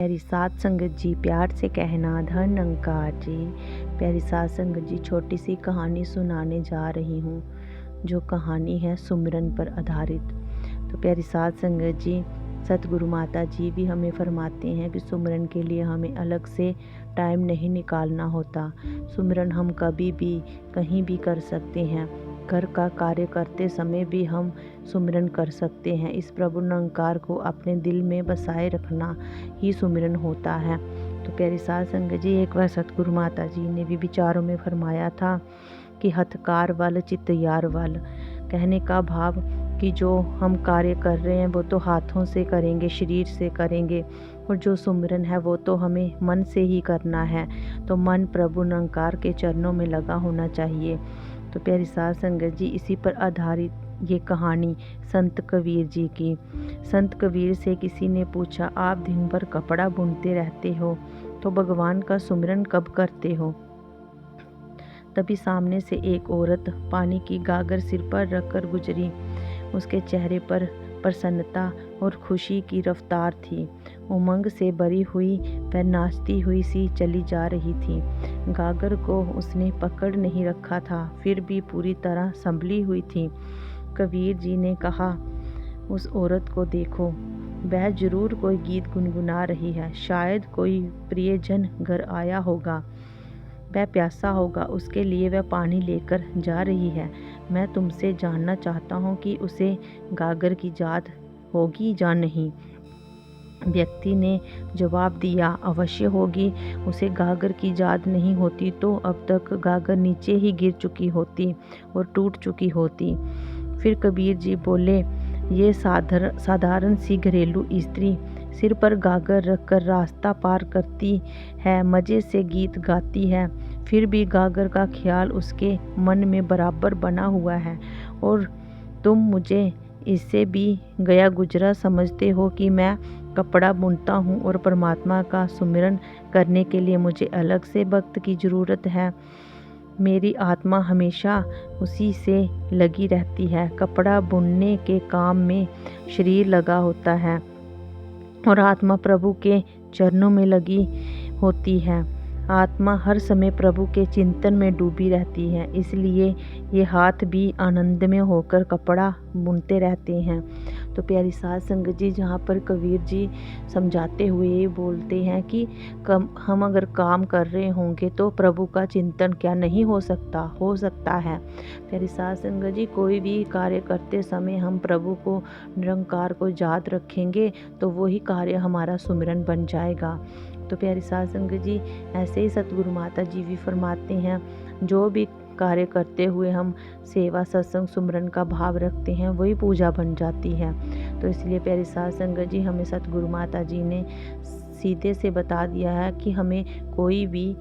प्यारी साध संगत जी, प्यार से कहना धन निरंकार जी। प्यारी साध संगत जी, छोटी सी कहानी सुनाने जा रही हूँ, जो कहानी है सुमिरन पर आधारित। तो प्यारी साध संगत जी, सतगुरु माता जी भी हमें फरमाते हैं कि सुमिरन के लिए हमें अलग से टाइम नहीं निकालना होता। सुमिरन हम कभी भी कहीं भी कर सकते हैं। घर का कार्य करते समय भी हम सुमिरन कर सकते हैं। इस प्रभु निरंकार को अपने दिल में बसाए रखना ही सुमिरन होता है। तो प्यारी साध संगत जी, एक बार सतगुरु माता जी ने भी विचारों में फरमाया था कि हथकार वल चित यार वल। कहने का भाव कि जो हम कार्य कर रहे हैं वो तो हाथों से करेंगे, शरीर से करेंगे, और जो सुमिरन है वो तो हमें मन से ही करना है। तो मन प्रभु निरंकार के चरणों में लगा होना चाहिए। तो प्यारी साध संगत जी, इसी पर आधारित ये कहानी संत कबीर जी की। संत कबीर से किसी ने पूछा, आप दिन भर कपड़ा बुनते रहते हो तो भगवान का सुमिरन कब करते हो? तभी सामने से एक औरत पानी की गागर सिर पर रखकर गुजरी। उसके चेहरे पर प्रसन्नता और खुशी की रफ्तार थी। उमंग से भरी हुई वह नाचती हुई सी चली जा रही थी। गागर को उसने पकड़ नहीं रखा था, फिर भी पूरी तरह संभली हुई थी। कबीर जी ने कहा, उस औरत को देखो, वह जरूर कोई गीत गुनगुना रही है। शायद कोई प्रियजन घर आया होगा, वह प्यासा होगा, उसके लिए वह पानी लेकर जा रही है। मैं तुमसे जानना चाहता हूँ कि उसे गागर की याद होगी या नहीं। व्यक्ति ने जवाब दिया, अवश्य होगी। उसे गागर की याद नहीं होती तो अब तक गागर नीचे ही गिर चुकी होती और टूट चुकी होती। फिर कबीर जी बोले, ये साधारण सी घरेलू स्त्री सिर पर गागर रखकर रास्ता पार करती है, मज़े से गीत गाती है, फिर भी गागर का ख्याल उसके मन में बराबर बना हुआ है, और तुम मुझे इससे भी गया गुजरा समझते हो कि मैं कपड़ा बुनता हूँ और परमात्मा का सुमिरन करने के लिए मुझे अलग से वक्त की ज़रूरत है। मेरी आत्मा हमेशा उसी से लगी रहती है। कपड़ा बुनने के काम में शरीर लगा होता है और आत्मा प्रभु के चरणों में लगी होती है। आत्मा हर समय प्रभु के चिंतन में डूबी रहती है, इसलिए ये हाथ भी आनंद में होकर कपड़ा बुनते रहते हैं। तो प्यारी साध संगत जी, जहाँ पर कबीर जी समझाते हुए ये बोलते हैं कि हम अगर काम कर रहे होंगे तो प्रभु का चिंतन क्या नहीं हो सकता है। प्यारी साध संगत जी, कोई भी कार्य करते समय हम प्रभु को, निरंकार को याद रखेंगे तो वही कार्य हमारा सुमिरन बन जाएगा। तो प्यारी साध संगत जी, ऐसे ही सतगुरु माता जी भी फरमाते हैं, जो भी कार्य करते हुए हम सेवा सत्संग सुमिरन का भाव रखते हैं वही पूजा बन जाती है। तो इसलिए प्यारी साध संगत जी, हमें सतगुरु माता जी ने सीधे से बता दिया है कि हमें कोई भी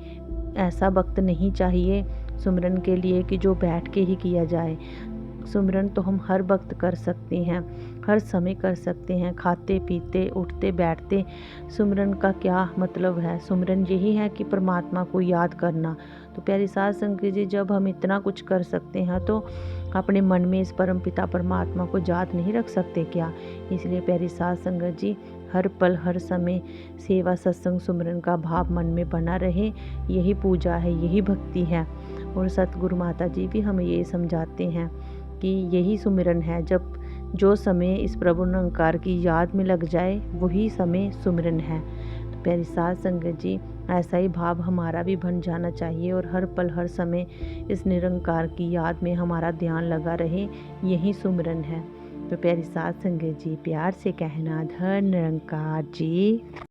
ऐसा वक्त नहीं चाहिए सुमिरन के लिए कि जो बैठ के ही किया जाए। सुमिरन तो हम हर वक्त कर सकते हैं, हर समय कर सकते हैं, खाते पीते उठते बैठते। सुमिरन का क्या मतलब है? सुमिरन यही है कि परमात्मा को याद करना। तो प्यारी साध संगत जी, जब हम इतना कुछ कर सकते हैं तो अपने मन में इस परम पिता परमात्मा को याद नहीं रख सकते क्या? इसलिए प्यारी साध संगत जी, हर पल हर समय सेवा सत्संग सुमिरन का भाव मन में बना रहे, यही पूजा है, यही भक्ति है। और सतगुरु माता जी भी हमें ये समझाते हैं कि यही सुमिरन है। जब जो समय इस प्रभु निरंकार की याद में लग जाए वही समय सुमिरन है। तो प्यारी साध संगत जी, ऐसा ही भाव हमारा भी बन जाना चाहिए और हर पल हर समय इस निरंकार की याद में हमारा ध्यान लगा रहे, यही सुमिरन है। तो प्यारी साध संगत जी, प्यार से कहना धन निरंकार जी।